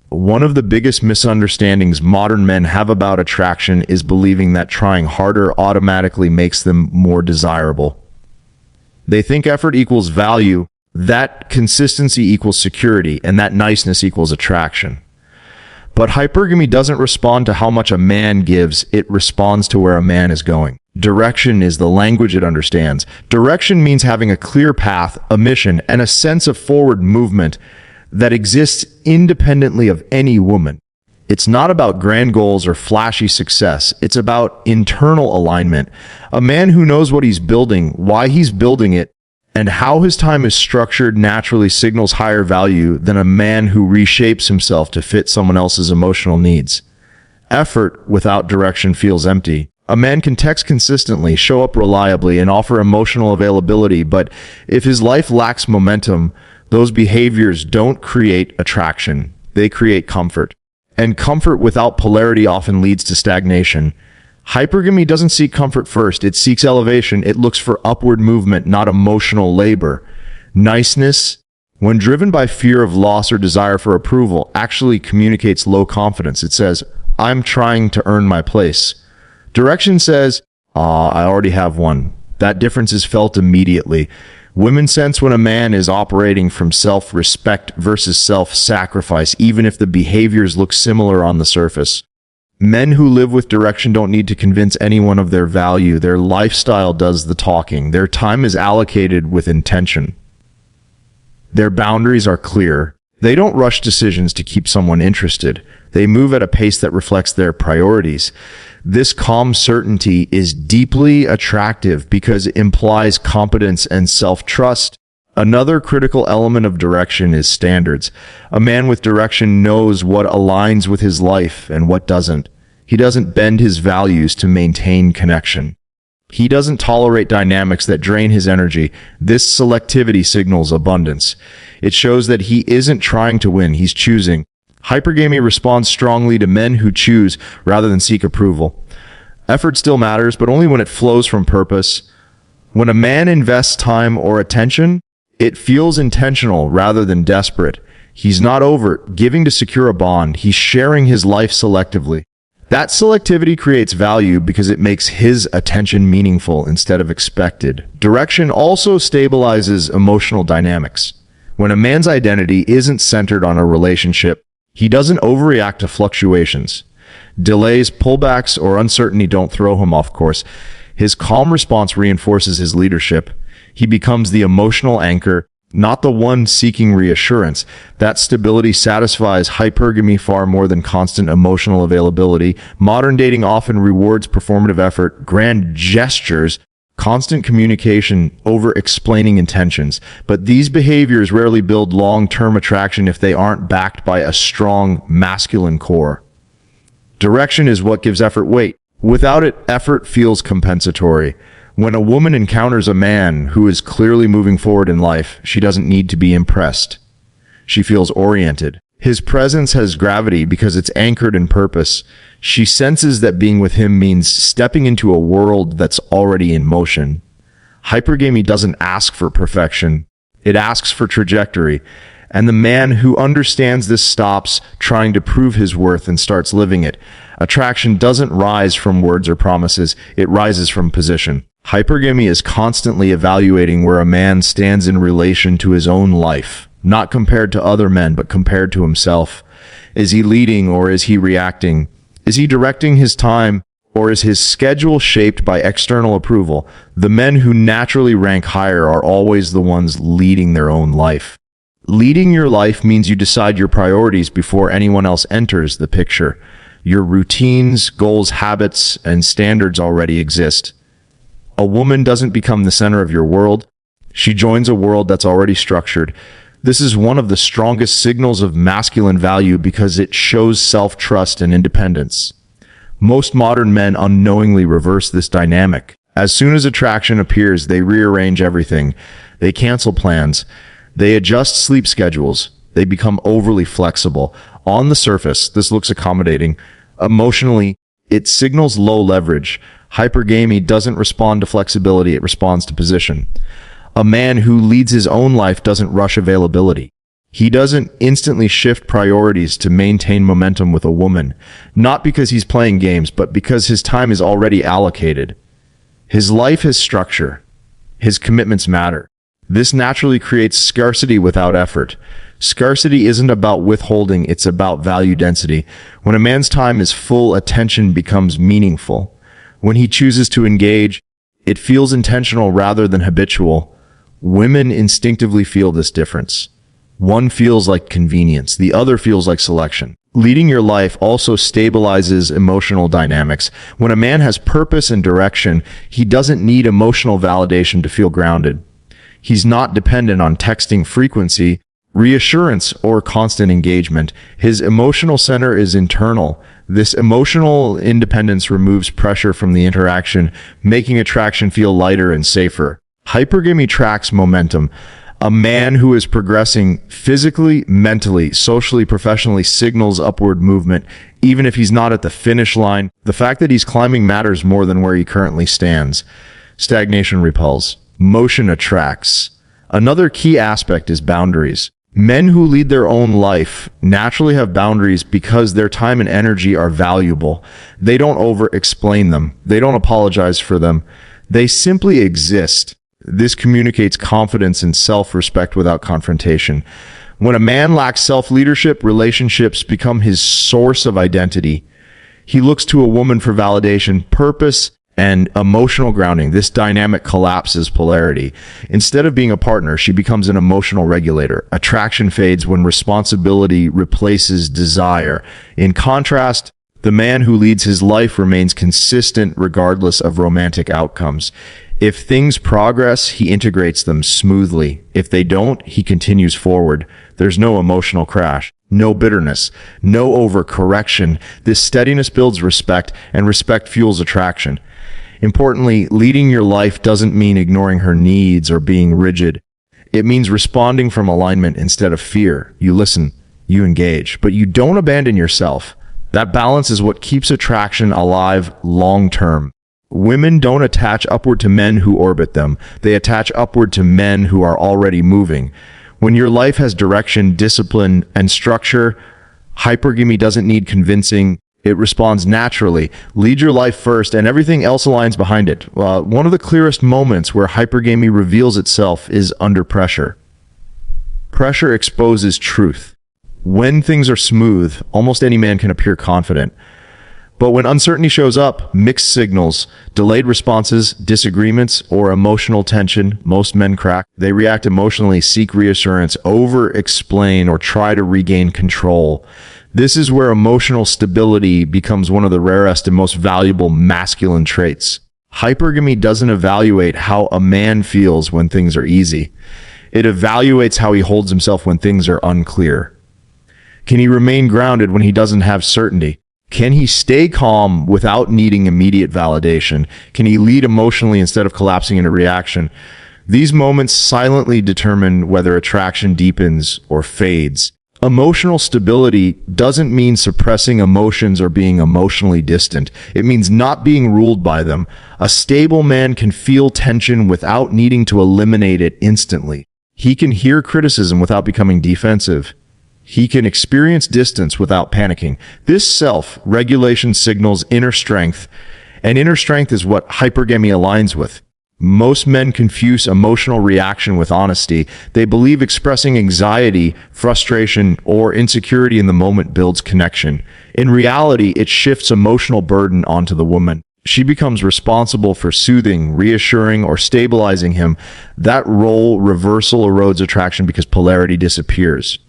One of the biggest misunderstandings modern men have about attraction is believing that trying harder automatically makes them more desirable. They think effort equals value, that consistency equals security, and that niceness equals attraction. But hypergamy doesn't respond to how much a man gives, it responds to where a man is going. Direction is the language it understands. Direction means having a clear path, a mission, and a sense of forward movement that exists independently of any woman. It's not about grand goals or flashy success. It's about internal alignment. A man who knows what he's building, why he's building it, and how his time is structured naturally signals higher value than a man who reshapes himself to fit someone else's emotional needs. Effort without direction feels empty. A man can text consistently, show up reliably, and offer emotional availability, but if his life lacks momentum, those behaviors don't create attraction. They create comfort. And comfort without polarity often leads to stagnation. Hypergamy doesn't seek comfort first. It seeks elevation. It looks for upward movement, not emotional labor. Niceness, when driven by fear of loss or desire for approval, actually communicates low confidence. It says, I'm trying to earn my place. Direction says, I already have one. That difference is felt immediately. Women sense when a man is operating from self-respect versus self-sacrifice, even if the behaviors look similar on the surface. Men who live with direction don't need to convince anyone of their value. Their lifestyle does the talking. Their time is allocated with intention. Their boundaries are clear. They don't rush decisions to keep someone interested. They move at a pace that reflects their priorities. This calm certainty is deeply attractive because it implies competence and self-trust. Another critical element of direction is standards. A man with direction knows what aligns with his life and what doesn't. He doesn't bend his values to maintain connection. He doesn't tolerate dynamics that drain his energy. This selectivity signals abundance. It shows that he isn't trying to win, he's choosing. Hypergamy responds strongly to men who choose rather than seek approval. Effort still matters, but only when it flows from purpose. When a man invests time or attention, it feels intentional rather than desperate. He's not overt, giving to secure a bond. He's sharing his life selectively. That selectivity creates value because it makes his attention meaningful instead of expected. Direction also stabilizes emotional dynamics. When a man's identity isn't centered on a relationship, he doesn't overreact to fluctuations. Delays, pullbacks, or uncertainty don't throw him off course. His calm response reinforces his leadership. He becomes the emotional anchor, not the one seeking reassurance. That stability satisfies hypergamy far more than constant emotional availability. Modern dating often rewards performative effort, grand gestures, constant communication over explaining intentions. But these behaviors rarely build long-term attraction if they aren't backed by a strong masculine core. Direction is what gives effort weight. Without it, effort feels compensatory. When a woman encounters a man who is clearly moving forward in life, she doesn't need to be impressed. She feels oriented. His presence has gravity because it's anchored in purpose. She senses that being with him means stepping into a world that's already in motion. Hypergamy doesn't ask for perfection. It asks for trajectory. And the man who understands this stops trying to prove his worth and starts living it. Attraction doesn't rise from words or promises. It rises from position. Hypergamy is constantly evaluating where a man stands in relation to his own life, not compared to other men, but compared to himself. Is he leading or is he reacting? Is he directing his time or is his schedule shaped by external approval? The men who naturally rank higher are always the ones leading their own life. Leading your life means you decide your priorities before anyone else enters the picture. Your routines, goals, habits, and standards already exist. A woman doesn't become the center of your world. She joins a world that's already structured. This is one of the strongest signals of masculine value because it shows self-trust and independence. Most modern men unknowingly reverse this dynamic. As soon as attraction appears, they rearrange everything. They cancel plans. They adjust sleep schedules. They become overly flexible. On the surface, this looks accommodating. Emotionally, it signals low leverage. Hypergamy doesn't respond to flexibility, it responds to position. A man who leads his own life doesn't rush availability. He doesn't instantly shift priorities to maintain momentum with a woman, not because he's playing games, but because his time is already allocated. His life has structure. His commitments matter. This naturally creates scarcity without effort. Scarcity isn't about withholding, it's about value density. When a man's time is full, attention becomes meaningful. When he chooses to engage, it feels intentional rather than habitual. Women instinctively feel this difference. One feels like convenience, the other feels like selection. Leading your life also stabilizes emotional dynamics. When a man has purpose and direction, he doesn't need emotional validation to feel grounded. He's not dependent on texting frequency, reassurance, or constant engagement. His emotional center is internal. This emotional independence removes pressure from the interaction, making attraction feel lighter and safer. Hypergamy tracks momentum. A man who is progressing physically, mentally, socially, professionally signals upward movement, even if he's not at the finish line. The fact that he's climbing matters more than where he currently stands. Stagnation repels. Motion attracts. Another key aspect is boundaries. Men who lead their own life naturally have boundaries because their time and energy are valuable. They don't over-explain them. They don't apologize for them. They simply exist. This communicates confidence and self-respect without confrontation. When a man lacks self-leadership, relationships become his source of identity. He looks to a woman for validation, purpose, and emotional grounding. This dynamic collapses polarity. Instead of being a partner, she becomes an emotional regulator. Attraction fades when responsibility replaces desire. In contrast, the man who leads his life remains consistent regardless of romantic outcomes. If things progress, he integrates them smoothly. If they don't, he continues forward. There's no emotional crash, no bitterness, no overcorrection. This steadiness builds respect, and respect fuels attraction. Importantly, leading your life doesn't mean ignoring her needs or being rigid. It means responding from alignment instead of fear. You listen, you engage, but you don't abandon yourself. That balance is what keeps attraction alive long term. Women don't attach upward to men who orbit them. They attach upward to men who are already moving. When your life has direction, discipline, and structure, hypergamy doesn't need convincing. It responds naturally. Lead your life first, and everything else aligns behind it. One of the clearest moments where hypergamy reveals itself is under pressure. Pressure exposes truth. When things are smooth, almost any man can appear confident. But when uncertainty shows up, mixed signals, delayed responses, disagreements, or emotional tension, most men crack. They react emotionally, seek reassurance, over-explain, or try to regain control. This is where emotional stability becomes one of the rarest and most valuable masculine traits. Hypergamy doesn't evaluate how a man feels when things are easy. It evaluates how he holds himself when things are unclear. Can he remain grounded when he doesn't have certainty? Can he stay calm without needing immediate validation? Can he lead emotionally instead of collapsing into reaction? These moments silently determine whether attraction deepens or fades. Emotional stability doesn't mean suppressing emotions or being emotionally distant. It means not being ruled by them. A stable man can feel tension without needing to eliminate it instantly. He can hear criticism without becoming defensive. He can experience distance without panicking. This self-regulation signals inner strength, and inner strength is what hypergamy aligns with. Most men confuse emotional reaction with honesty. They believe expressing anxiety, frustration, or insecurity in the moment builds connection. In reality, it shifts emotional burden onto the woman. She becomes responsible for soothing, reassuring, or stabilizing him. That role reversal erodes attraction because polarity disappears.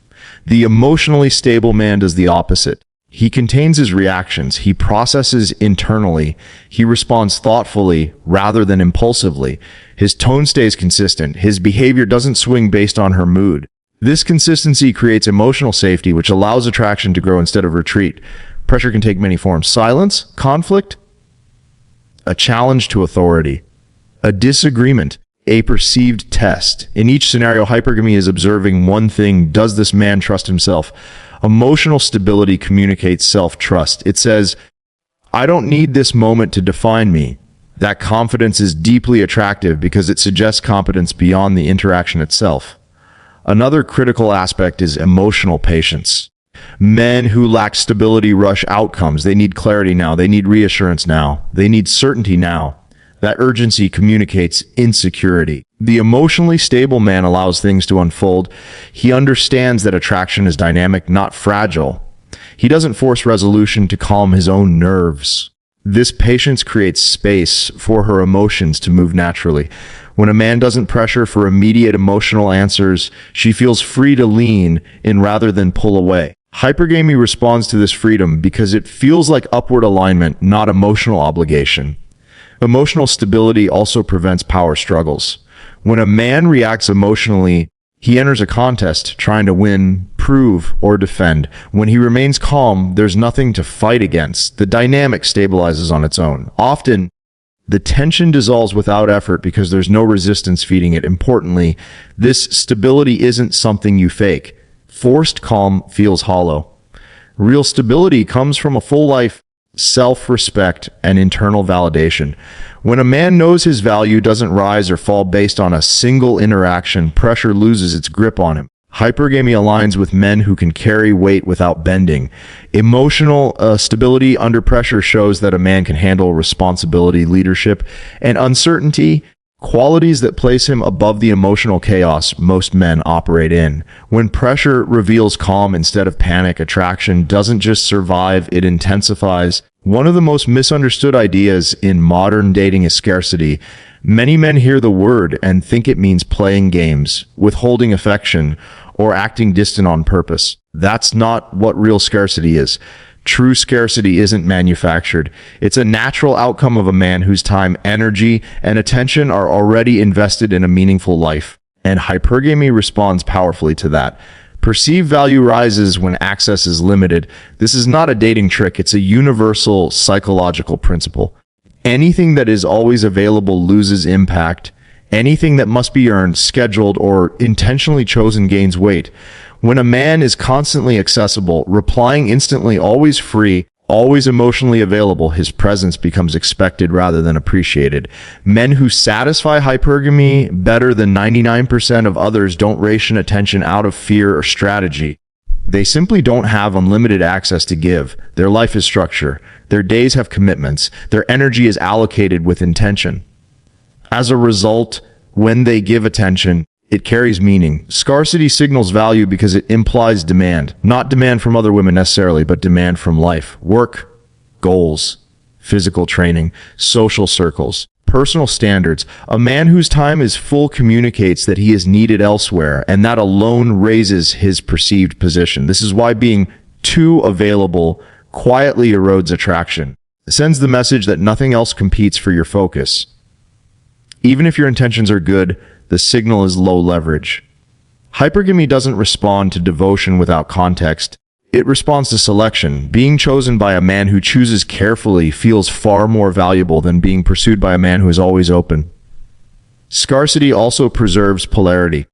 The emotionally stable man does the opposite. He contains his reactions. He processes internally. He responds thoughtfully rather than impulsively. His tone stays consistent. His behavior doesn't swing based on her mood. This consistency creates emotional safety, which allows attraction to grow instead of retreat. Pressure can take many forms. Silence, conflict, a challenge to authority, a disagreement, a perceived test. In each scenario, hypergamy is observing one thing: does this man trust himself? Emotional stability communicates self-trust. It says, I don't need this moment to define me. That confidence is deeply attractive because it suggests competence beyond the interaction itself. Another critical aspect is emotional patience. Men who lack stability rush outcomes. They need clarity now. They need reassurance now. They need certainty now. That urgency communicates insecurity. The emotionally stable man allows things to unfold. He understands that attraction is dynamic, not fragile. He doesn't force resolution to calm his own nerves. This patience creates space for her emotions to move naturally. When a man doesn't pressure for immediate emotional answers, she feels free to lean in rather than pull away. Hypergamy responds to this freedom because it feels like upward alignment, not emotional obligation. Emotional stability also prevents power struggles. When a man reacts emotionally, he enters a contest trying to win, prove, or defend. When he remains calm, there's nothing to fight against. The dynamic stabilizes on its own. Often, the tension dissolves without effort because there's no resistance feeding it. Importantly, this stability isn't something you fake. Forced calm feels hollow. Real stability comes from a full life, self-respect, and internal validation. When a man knows his value doesn't rise or fall based on a single interaction, pressure loses its grip on him. Hypergamy aligns with men who can carry weight without bending. Emotional stability under pressure shows that a man can handle responsibility, leadership, and uncertainty, qualities that place him above the emotional chaos most men operate in. When pressure reveals calm instead of panic, attraction doesn't just survive, it intensifies. One of the most misunderstood ideas in modern dating is scarcity. Many men hear the word and think it means playing games, withholding affection, or acting distant on purpose. That's not what real scarcity is. True scarcity isn't manufactured. It's a natural outcome of a man whose time, energy, and attention are already invested in a meaningful life. And hypergamy responds powerfully to that. Perceived value rises when access is limited. This is not a dating trick. It's a universal psychological principle. Anything that is always available loses impact. Anything that must be earned, scheduled, or intentionally chosen gains weight. When a man is constantly accessible, replying instantly, always free, always emotionally available, his presence becomes expected rather than appreciated. Men who satisfy hypergamy better than 99% of others don't ration attention out of fear or strategy. They simply don't have unlimited access to give. Their life is structure. Their days have commitments. Their energy is allocated with intention. As a result, when they give attention, it carries meaning. Scarcity signals value because it implies demand. Not demand from other women necessarily, but demand from life. Work, goals, physical training, social circles, personal standards. A man whose time is full communicates that he is needed elsewhere, and that alone raises his perceived position. This is why being too available quietly erodes attraction. It sends the message that nothing else competes for your focus. Even if your intentions are good, the signal is low leverage. Hypergamy doesn't respond to devotion without context. It responds to selection. Being chosen by a man who chooses carefully feels far more valuable than being pursued by a man who is always open. Scarcity also preserves polarity.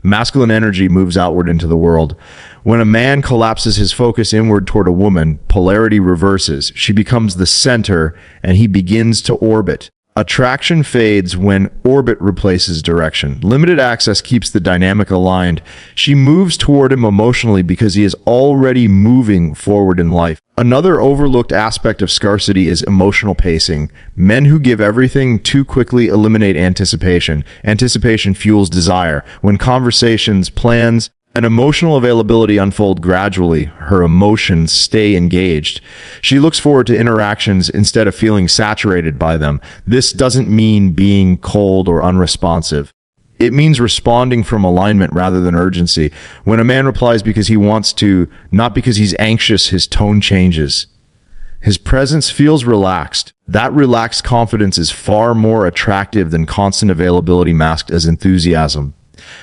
Masculine energy moves outward into the world. When a man collapses his focus inward toward a woman, polarity reverses. She becomes the center, and he begins to orbit. Attraction fades when orbit replaces direction. Limited access keeps the dynamic aligned. She moves toward him emotionally because he is already moving forward in life. Another overlooked aspect of scarcity is emotional pacing. Men who give everything too quickly eliminate anticipation. Anticipation fuels desire. When conversations, plans, and emotional availability unfold gradually, her emotions stay engaged. She looks forward to interactions instead of feeling saturated by them. This doesn't mean being cold or unresponsive. It means responding from alignment rather than urgency. When a man replies because he wants to, not because he's anxious, his tone changes. His presence feels relaxed. That relaxed confidence is far more attractive than constant availability masked as enthusiasm.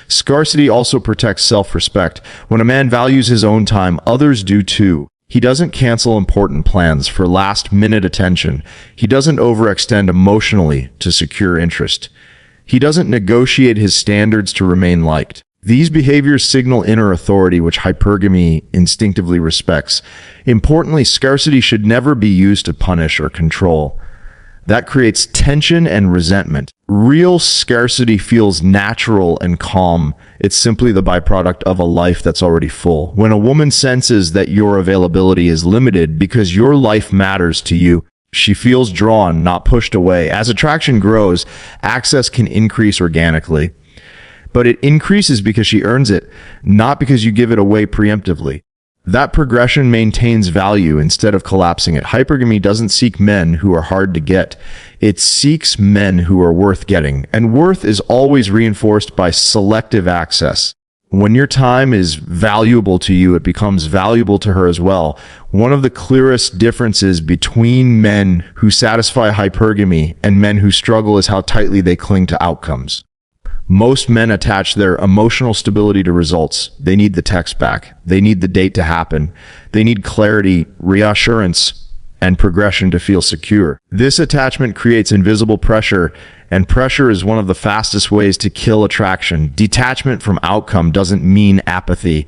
Scarcity also protects self-respect. When a man values his own time, others do too. He doesn't cancel important plans for last-minute attention. He doesn't overextend emotionally to secure interest. He doesn't negotiate his standards to remain liked. These behaviors signal inner authority, which hypergamy instinctively respects. Importantly, scarcity should never be used to punish or control. That creates tension and resentment. Real scarcity feels natural and calm. It's simply the byproduct of a life that's already full. When a woman senses that your availability is limited because your life matters to you, she feels drawn, not pushed away. As attraction grows, access can increase organically. But it increases because she earns it, not because you give it away preemptively. That progression maintains value instead of collapsing it. Hypergamy doesn't seek men who are hard to get. It seeks men who are worth getting. And worth is always reinforced by selective access. When your time is valuable to you, it becomes valuable to her as well. One of the clearest differences between men who satisfy hypergamy and men who struggle is how tightly they cling to outcomes. Most men attach their emotional stability to results. They need the text back. They need the date to happen. They need clarity, reassurance, and progression to feel secure. This attachment creates invisible pressure, and pressure is one of the fastest ways to kill attraction. Detachment from outcome doesn't mean apathy.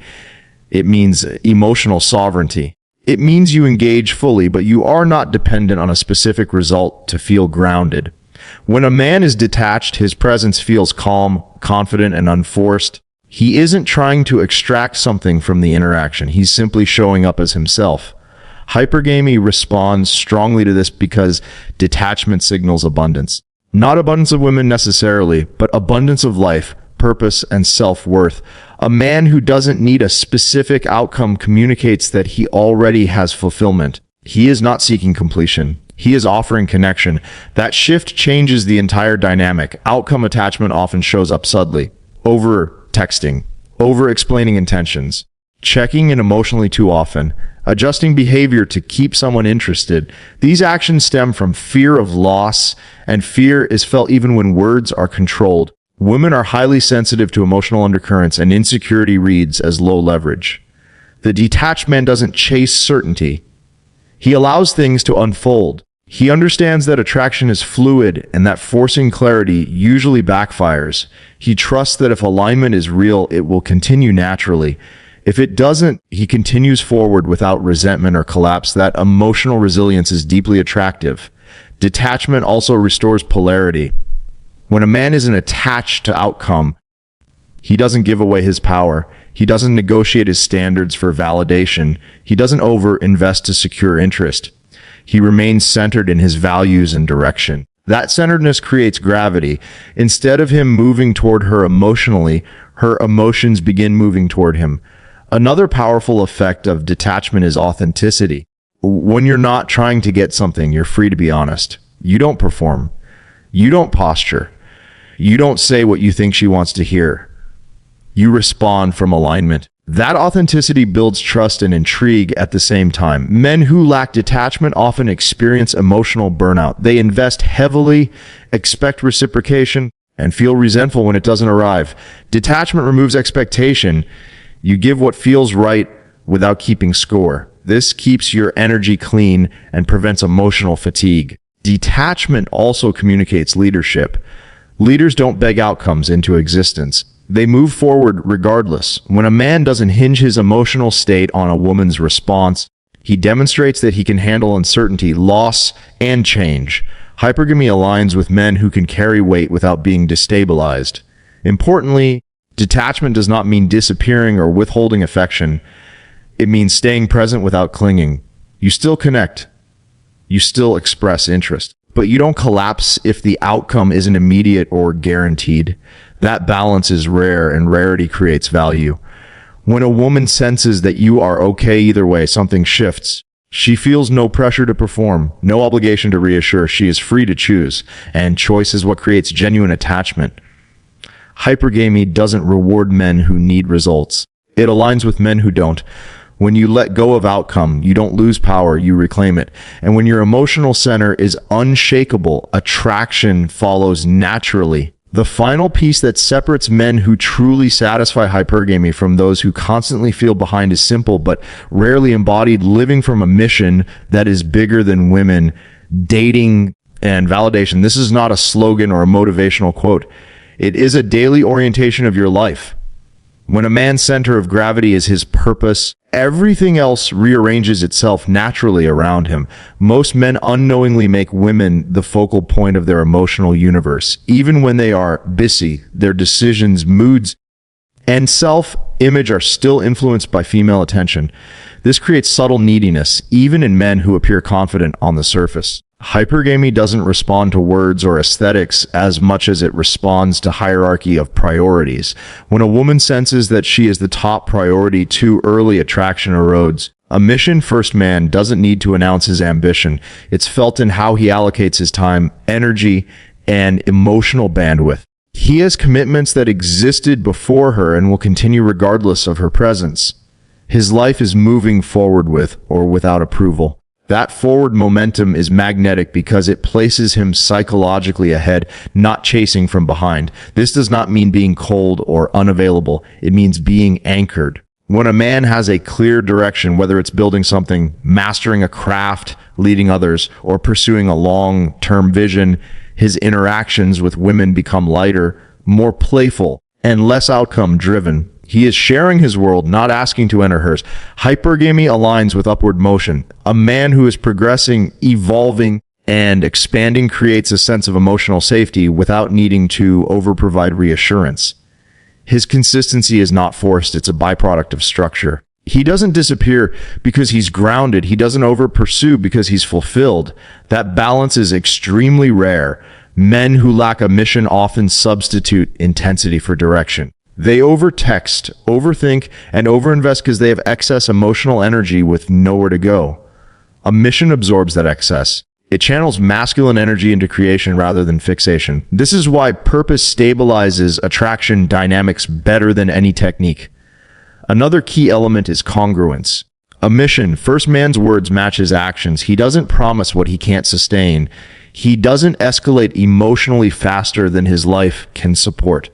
It means emotional sovereignty. It means you engage fully, but you are not dependent on a specific result to feel grounded. When a man is detached, his presence feels calm, confident, and unforced. He isn't trying to extract something from the interaction. He's simply showing up as himself. Hypergamy responds strongly to this because detachment signals abundance. Not abundance of women necessarily, but abundance of life, purpose, and self-worth. A man who doesn't need a specific outcome communicates that he already has fulfillment. He is not seeking completion. He is offering connection. That shift changes the entire dynamic. Outcome attachment often shows up subtly. Over-texting, over-explaining intentions, checking in emotionally too often, adjusting behavior to keep someone interested. These actions stem from fear of loss, and fear is felt even when words are controlled. Women are highly sensitive to emotional undercurrents, and insecurity reads as low leverage. The detached man doesn't chase certainty. He allows things to unfold. He understands that attraction is fluid and that forcing clarity usually backfires. He trusts that if alignment is real, it will continue naturally. If it doesn't, he continues forward without resentment or collapse. That emotional resilience is deeply attractive. Detachment also restores polarity. When a man isn't attached to outcome, he doesn't give away his power. He doesn't negotiate his standards for validation. He doesn't over-invest to secure interest. He remains centered in his values and direction. That centeredness creates gravity. Instead of him moving toward her emotionally, her emotions begin moving toward him. Another powerful effect of detachment is authenticity. When you're not trying to get something, you're free to be honest. You don't perform. You don't posture. You don't say what you think she wants to hear. You respond from alignment. That authenticity builds trust and intrigue at the same time. Men who lack detachment often experience emotional burnout. They invest heavily, expect reciprocation, and feel resentful when it doesn't arrive. Detachment removes expectation. You give what feels right without keeping score. This keeps your energy clean and prevents emotional fatigue. Detachment also communicates leadership. Leaders don't beg outcomes into existence. They move forward regardless. When a man doesn't hinge his emotional state on a woman's response, he demonstrates that he can handle uncertainty, loss, and change. Hypergamy aligns with men who can carry weight without being destabilized. Importantly, detachment does not mean disappearing or withholding affection. It means staying present without clinging. You still connect. You still express interest. But you don't collapse if the outcome isn't immediate or guaranteed. That balance is rare, and rarity creates value. When a woman senses that you are okay either way, something shifts. She feels no pressure to perform, no obligation to reassure. She is free to choose, and choice is what creates genuine attachment. Hypergamy doesn't reward men who need results. It aligns with men who don't. When you let go of outcome, you don't lose power, you reclaim it. And when your emotional center is unshakable, attraction follows naturally. The final piece that separates men who truly satisfy hypergamy from those who constantly feel behind is simple but rarely embodied: living from a mission that is bigger than women, dating, and validation. This is not a slogan or a motivational quote. It is a daily orientation of your life. When a man's center of gravity is his purpose, everything else rearranges itself naturally around him. Most men unknowingly make women the focal point of their emotional universe. Even when they are busy, their decisions, moods, and self-image are still influenced by female attention. This creates subtle neediness, even in men who appear confident on the surface. Hypergamy doesn't respond to words or aesthetics as much as it responds to hierarchy of priorities. When a woman senses that she is the top priority, too early attraction erodes. A mission-first man doesn't need to announce his ambition. It's felt in how he allocates his time, energy, and emotional bandwidth. He has commitments that existed before her and will continue regardless of her presence. His life is moving forward with or without approval. That forward momentum is magnetic because it places him psychologically ahead, not chasing from behind. This does not mean being cold or unavailable. It means being anchored. When a man has a clear direction, whether it's building something, mastering a craft, leading others, or pursuing a long-term vision, his interactions with women become lighter, more playful, and less outcome-driven. He is sharing his world, not asking to enter hers. Hypergamy aligns with upward motion. A man who is progressing, evolving, and expanding creates a sense of emotional safety without needing to over-provide reassurance. His consistency is not forced, it's a byproduct of structure. He doesn't disappear because he's grounded. He doesn't over-pursue because he's fulfilled. That balance is extremely rare. Men who lack a mission often substitute intensity for direction. They overtext, overthink, and overinvest because they have excess emotional energy with nowhere to go. A mission absorbs that excess. It channels masculine energy into creation rather than fixation. This is why purpose stabilizes attraction dynamics better than any technique. Another key element is congruence. A mission, first man's words match his actions. He doesn't promise what he can't sustain. He doesn't escalate emotionally faster than his life can support.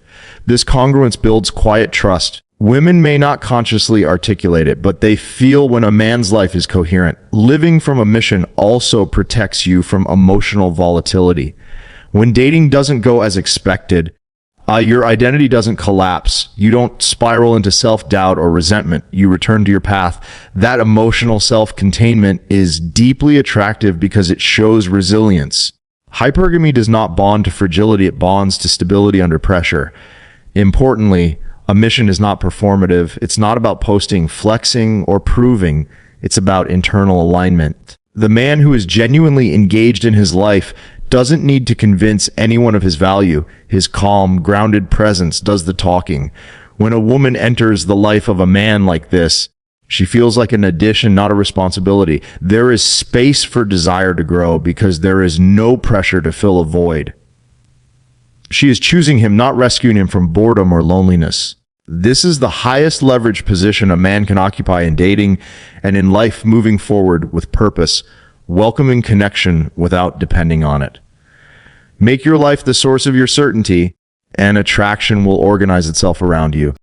This congruence builds quiet trust. Women may not consciously articulate it, but they feel when a man's life is coherent. Living from a mission also protects you from emotional volatility. When dating doesn't go as expected, your identity doesn't collapse. You don't spiral into self-doubt or resentment. You return to your path. That emotional self-containment is deeply attractive because it shows resilience. Hypergamy does not bond to fragility, it bonds to stability under pressure. Importantly, a mission is not performative. It's not about posting, flexing, or proving. It's about internal alignment. The man who is genuinely engaged in his life doesn't need to convince anyone of his value. His calm, grounded presence does the talking. When a woman enters the life of a man like this, she feels like an addition, not a responsibility. There is space for desire to grow because there is no pressure to fill a void. She is choosing him, not rescuing him from boredom or loneliness. This is the highest leverage position a man can occupy in dating and in life, moving forward with purpose, welcoming connection without depending on it. Make your life the source of your certainty, and attraction will organize itself around you.